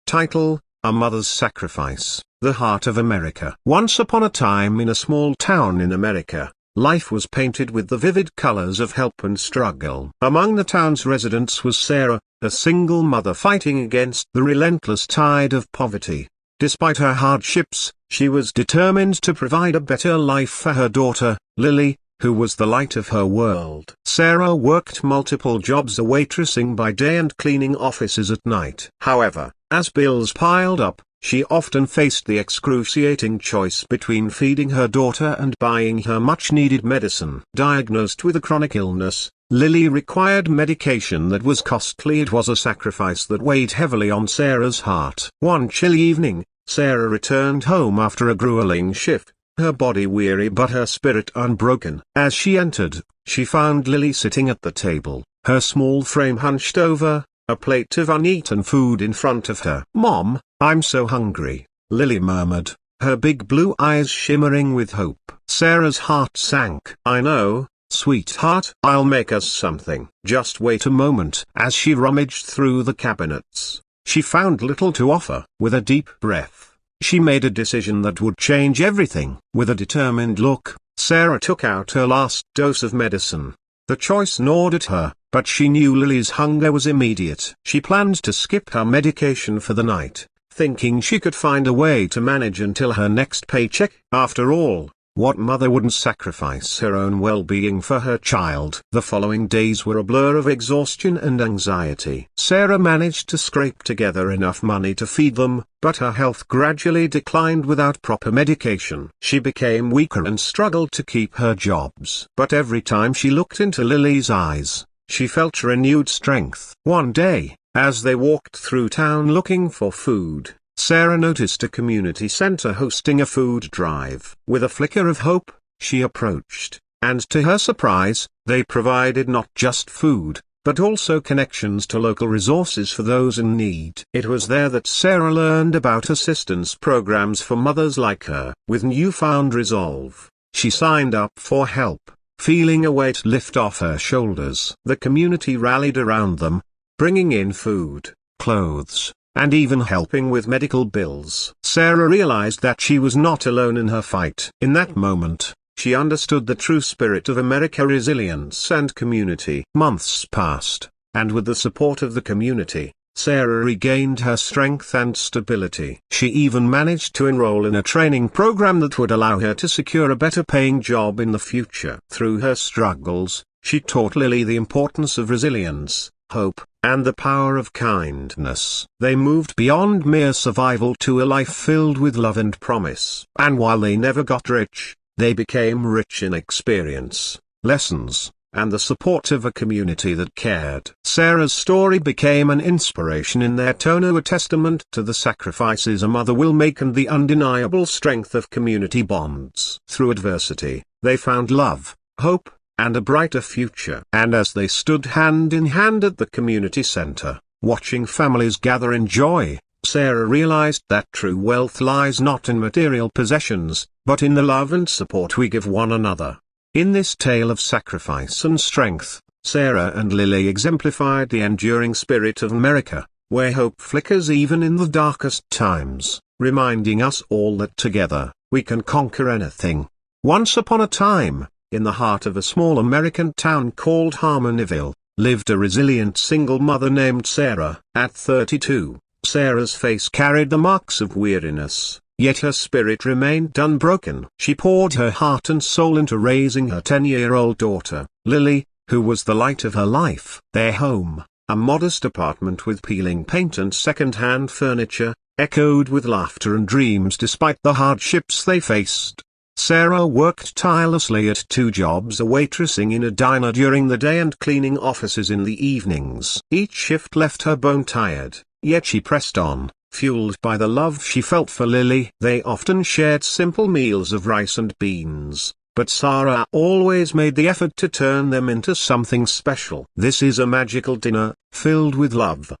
Title: A Mother's Sacrifice, The Heart of America. Once upon a time in a small town in America, life was painted with the vivid colors of help and struggle. Among the town's residents was Sarah, a single mother fighting against the relentless tide of poverty. Despite her hardships, she was determined to provide a better life for her daughter, Lily, who was the light of her world. Sarah worked multiple jobs, waitressing by day and cleaning offices at night. However, as bills piled up, she often faced the excruciating choice between feeding her daughter and buying her much-needed medicine. Diagnosed with a chronic illness, Lily required medication that was costly. It was a sacrifice that weighed heavily on Sarah's heart. One chilly evening, Sarah returned home after a grueling shift, her body weary but her spirit unbroken. As she entered, she found Lily sitting at the table, her small frame hunched over, a plate of uneaten food in front of her. "Mom, I'm so hungry," Lily murmured, her big blue eyes shimmering with hope. Sarah's heart sank. "I know, sweetheart. I'll make us something. Just wait a moment." As she rummaged through the cabinets, she found little to offer. With a deep breath, she made a decision that would change everything. With a determined look, Sarah took out her last dose of medicine. The choice gnawed at her, but she knew Lily's hunger was immediate. She planned to skip her medication for the night, thinking she could find a way to manage until her next paycheck. After all, what mother wouldn't sacrifice her own well-being for her child? The following days were a blur of exhaustion and anxiety. Sarah managed to scrape together enough money to feed them, but her health gradually declined without proper medication. She became weaker and struggled to keep her jobs. But every time she looked into Lily's eyes, she felt renewed strength. One day, as they walked through town looking for food, Sarah noticed a community center hosting a food drive. With a flicker of hope, she approached, and to her surprise, they provided not just food, but also connections to local resources for those in need. It was there that Sarah learned about assistance programs for mothers like her. With newfound resolve, she signed up for help, feeling a weight lift off her shoulders. The community rallied around them, bringing in food, clothes, and even helping with medical bills. Sarah realized that she was not alone in her fight. In that moment, she understood the true spirit of America: resilience and community. Months passed, and with the support of the community, Sarah regained her strength and stability. She even managed to enroll in a training program that would allow her to secure a better paying job in the future. Through her struggles, she taught Lily the importance of resilience, hope, and the power of kindness. They moved beyond mere survival to a life filled with love and promise. And while they never got rich, they became rich in experience, lessons, and the support of a community that cared. Sarah's story became an inspiration in their tone, a testament to the sacrifices a mother will make and the undeniable strength of community bonds. Through adversity, they found love, hope, and a brighter future. And as they stood hand in hand at the community center, watching families gather in joy, Sarah realized that true wealth lies not in material possessions, but in the love and support we give one another. In this tale of sacrifice and strength, Sarah and Lily exemplified the enduring spirit of America, where hope flickers even in the darkest times, reminding us all that together, we can conquer anything. Once upon a time, in the heart of a small American town called Harmonyville, lived a resilient single mother named Sarah. At 32, Sarah's face carried the marks of weariness, yet her spirit remained unbroken. She poured her heart and soul into raising her 10-year-old daughter, Lily, who was the light of her life. Their home, a modest apartment with peeling paint and second-hand furniture, echoed with laughter and dreams despite the hardships they faced. Sarah worked tirelessly at 2 jobs, waitressing in a diner during the day and cleaning offices in the evenings. Each shift left her bone-tired, yet she pressed on, fueled by the love she felt for Lily. They often shared simple meals of rice and beans, but Sarah always made the effort to turn them into something special. "This is a magical dinner, filled with love,"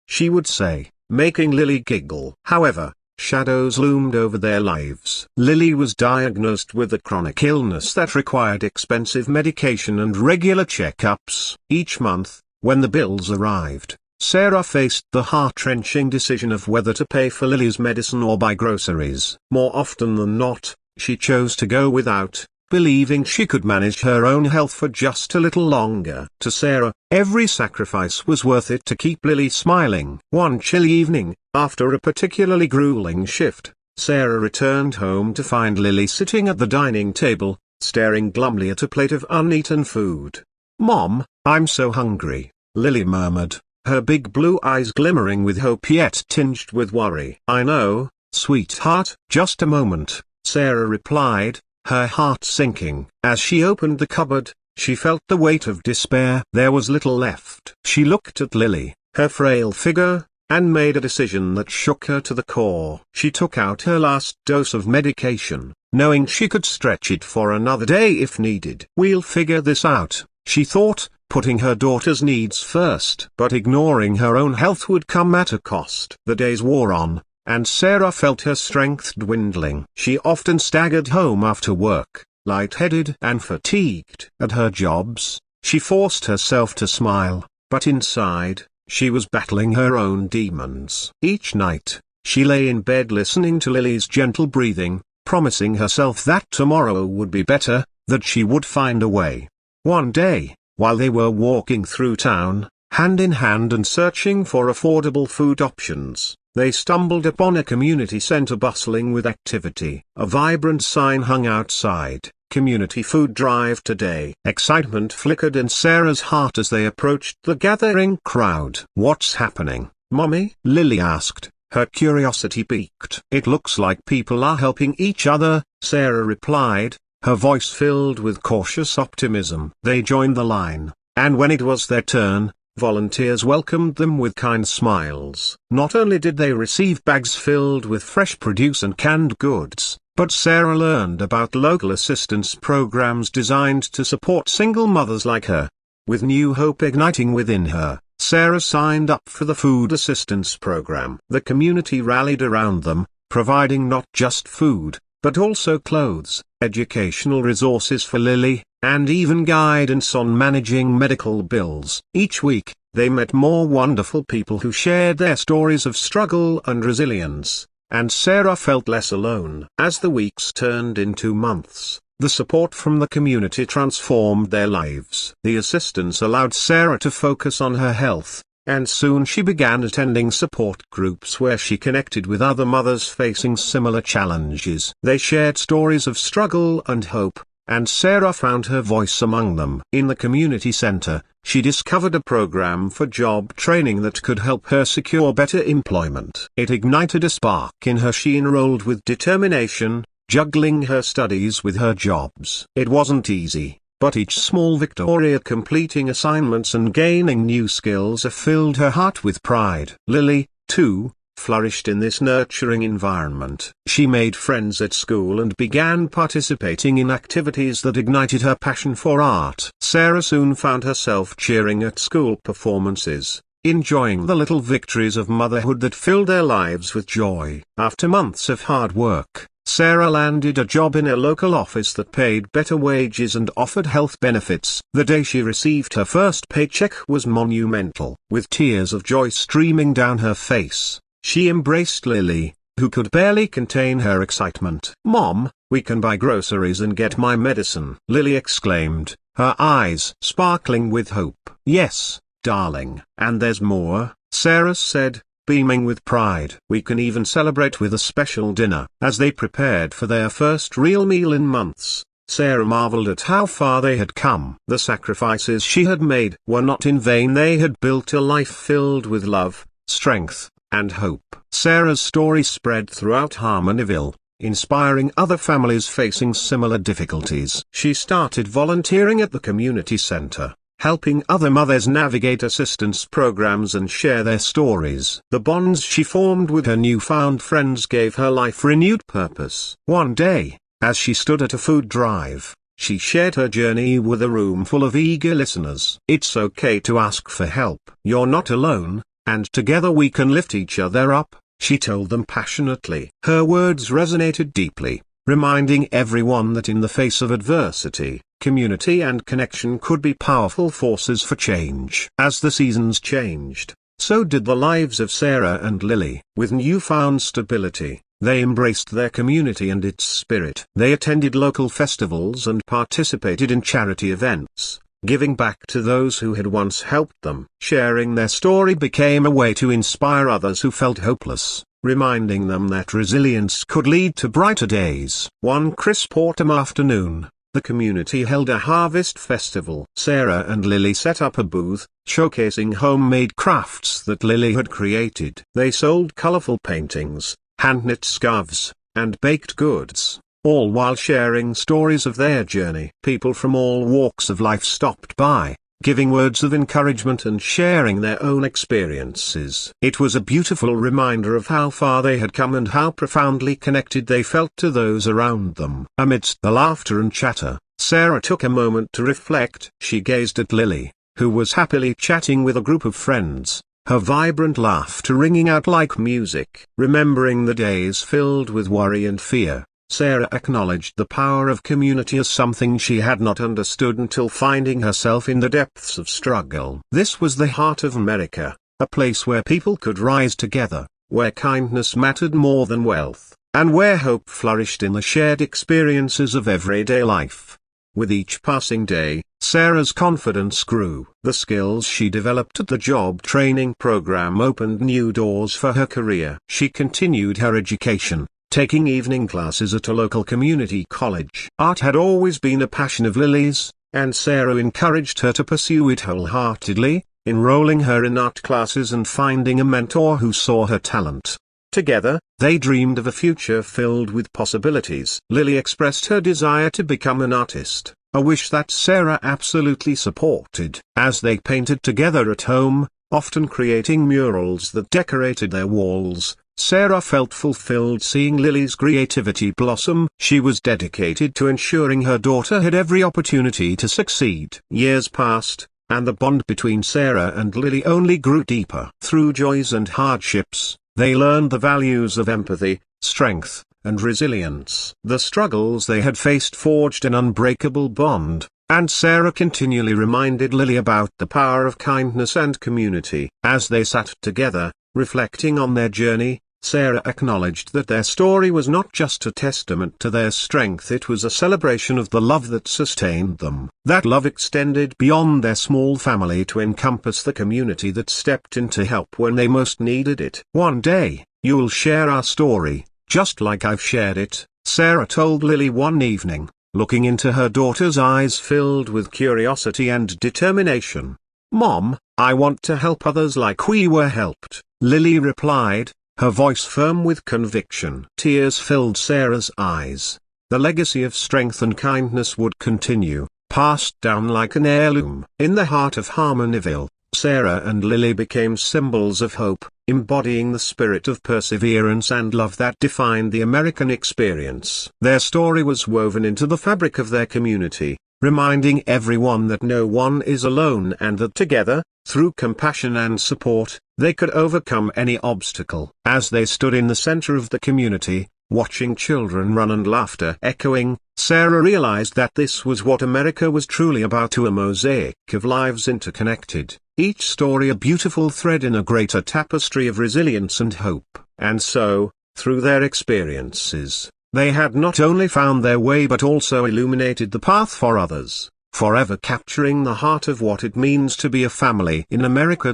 she would say, making Lily giggle. However, shadows loomed over their lives. Lily was diagnosed with a chronic illness that required expensive medication and regular checkups. Each month, when the bills arrived, Sarah faced the heart-wrenching decision of whether to pay for Lily's medicine or buy groceries. More often than not, she chose to go without, believing she could manage her own health for just a little longer. To Sarah, every sacrifice was worth it to keep Lily smiling. One chilly evening, after a particularly grueling shift, Sarah returned home to find Lily sitting at the dining table, staring glumly at a plate of uneaten food. "Mom, I'm so hungry," Lily murmured, her big blue eyes glimmering with hope yet tinged with worry. "I know, sweetheart." "Just a moment," Sarah replied, her heart sinking. As she opened the cupboard, she felt the weight of despair. There was little left. She looked at Lily, her frail figure, and made a decision that shook her to the core. She took out her last dose of medication, knowing she could stretch it for another day if needed. "We'll figure this out," she thought, putting her daughter's needs first. But ignoring her own health would come at a cost. The days wore on, and Sarah felt her strength dwindling. She often staggered home after work, lightheaded and fatigued. At her jobs, she forced herself to smile, but inside, she was battling her own demons. Each night, she lay in bed listening to Lily's gentle breathing, promising herself that tomorrow would be better, that she would find a way. One day, while they were walking through town, hand in hand and searching for affordable food options, they stumbled upon a community center bustling with activity. A vibrant sign hung outside, "Community Food Drive Today." Excitement flickered in Sarah's heart as they approached the gathering crowd. "What's happening, Mommy?" Lily asked, her curiosity piqued. "It looks like people are helping each other," Sarah replied, her voice filled with cautious optimism. They joined the line, and when it was their turn, volunteers welcomed them with kind smiles. Not only did they receive bags filled with fresh produce and canned goods, but Sarah learned about local assistance programs designed to support single mothers like her. With new hope igniting within her, Sarah signed up for the food assistance program. The community rallied around them, providing not just food, but also clothes, educational resources for Lily, and even guidance on managing medical bills. Each week, they met more wonderful people who shared their stories of struggle and resilience, and Sarah felt less alone. As the weeks turned into months, the support from the community transformed their lives. The assistance allowed Sarah to focus on her health, and soon she began attending support groups where she connected with other mothers facing similar challenges. They shared stories of struggle and hope, and Sarah found her voice among them. In the community center, she discovered a program for job training that could help her secure better employment. It ignited a spark in her. She enrolled with determination, juggling her studies with her jobs. It wasn't easy, but each small victory, completing assignments and gaining new skills, filled her heart with pride. Lily, too, flourished in this nurturing environment. She made friends at school and began participating in activities that ignited her passion for art. Sarah soon found herself cheering at school performances, enjoying the little victories of motherhood that filled their lives with joy. After months of hard work, Sarah landed a job in a local office that paid better wages and offered health benefits. The day she received her first paycheck was monumental. With tears of joy streaming down her face, she embraced Lily, who could barely contain her excitement. "Mom, we can buy groceries and get my medicine," Lily exclaimed, her eyes sparkling with hope. "Yes, darling. And there's more," Sarah said, beaming with pride. "We can even celebrate with a special dinner." As they prepared for their first real meal in months, Sarah marveled at how far they had come. The sacrifices she had made were not in vain. They had built a life filled with love, strength, and hope. Sarah's story spread throughout Harmonyville, inspiring other families facing similar difficulties. She started volunteering at the community center, helping other mothers navigate assistance programs and share their stories. The bonds she formed with her newfound friends gave her life renewed purpose. One day, as she stood at a food drive, she shared her journey with a room full of eager listeners. "It's okay to ask for help. You're not alone, and together we can lift each other up," she told them passionately. Her words resonated deeply, reminding everyone that in the face of adversity, community and connection could be powerful forces for change. As the seasons changed, So did the lives of Sarah and Lily. With newfound stability, they embraced their community and its spirit. They attended local festivals and participated in charity events, giving back to those who had once helped them. Sharing their story became a way to inspire others who felt hopeless, reminding them that resilience could lead to brighter days. One crisp autumn afternoon, the community held a harvest festival. Sarah and Lily set up a booth, showcasing homemade crafts that Lily had created. They sold colorful paintings, hand-knit scarves, and baked goods, all while sharing stories of their journey. People from all walks of life stopped by, giving words of encouragement and sharing their own experiences. It was a beautiful reminder of how far they had come and how profoundly connected they felt to those around them. Amidst the laughter and chatter, Sarah took a moment to reflect. She gazed at Lily, who was happily chatting with a group of friends, her vibrant laughter ringing out like music. Remembering the days filled with worry and fear, Sarah acknowledged the power of community as something she had not understood until finding herself in the depths of struggle. This was the heart of America, a place where people could rise together, where kindness mattered more than wealth, and where hope flourished in the shared experiences of everyday life. With each passing day, Sarah's confidence grew. The skills she developed at the job training program opened new doors for her career. She continued her education, taking evening classes at a local community college. Art had always been a passion of Lily's, and Sarah encouraged her to pursue it wholeheartedly, enrolling her in art classes and finding a mentor who saw her talent. Together, they dreamed of a future filled with possibilities. Lily expressed her desire to become an artist, a wish that Sarah absolutely supported. As they painted together at home, often creating murals that decorated their walls, Sarah felt fulfilled seeing Lily's creativity blossom. She was dedicated to ensuring her daughter had every opportunity to succeed. Years passed, and the bond between Sarah and Lily only grew deeper. Through joys and hardships, they learned the values of empathy, strength, and resilience. The struggles they had faced forged an unbreakable bond, and Sarah continually reminded Lily about the power of kindness and community. As they sat together, reflecting on their journey, Sarah acknowledged that their story was not just a testament to their strength, it was a celebration of the love that sustained them. That love extended beyond their small family to encompass the community that stepped in to help when they most needed it. "One day, you'll share our story, just like I've shared it," Sarah told Lily one evening, looking into her daughter's eyes filled with curiosity and determination. "Mom, I want to help others like we were helped," Lily replied, her voice firm with conviction. Tears filled Sarah's eyes. The legacy of strength and kindness would continue, passed down like an heirloom. In the heart of Harmonyville, Sarah and Lily became symbols of hope, embodying the spirit of perseverance and love that defined the American experience. Their story was woven into the fabric of their community, reminding everyone that no one is alone and that together, through compassion and support, they could overcome any obstacle. As they stood in the center of the community, watching children run and laughter echoing, Sarah realized that this was what America was truly about, a mosaic of lives interconnected, each story a beautiful thread in a greater tapestry of resilience and hope. And so, through their experiences, they had not only found their way but also illuminated the path for others, forever capturing the heart of what it means to be a family in America.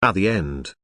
At the end,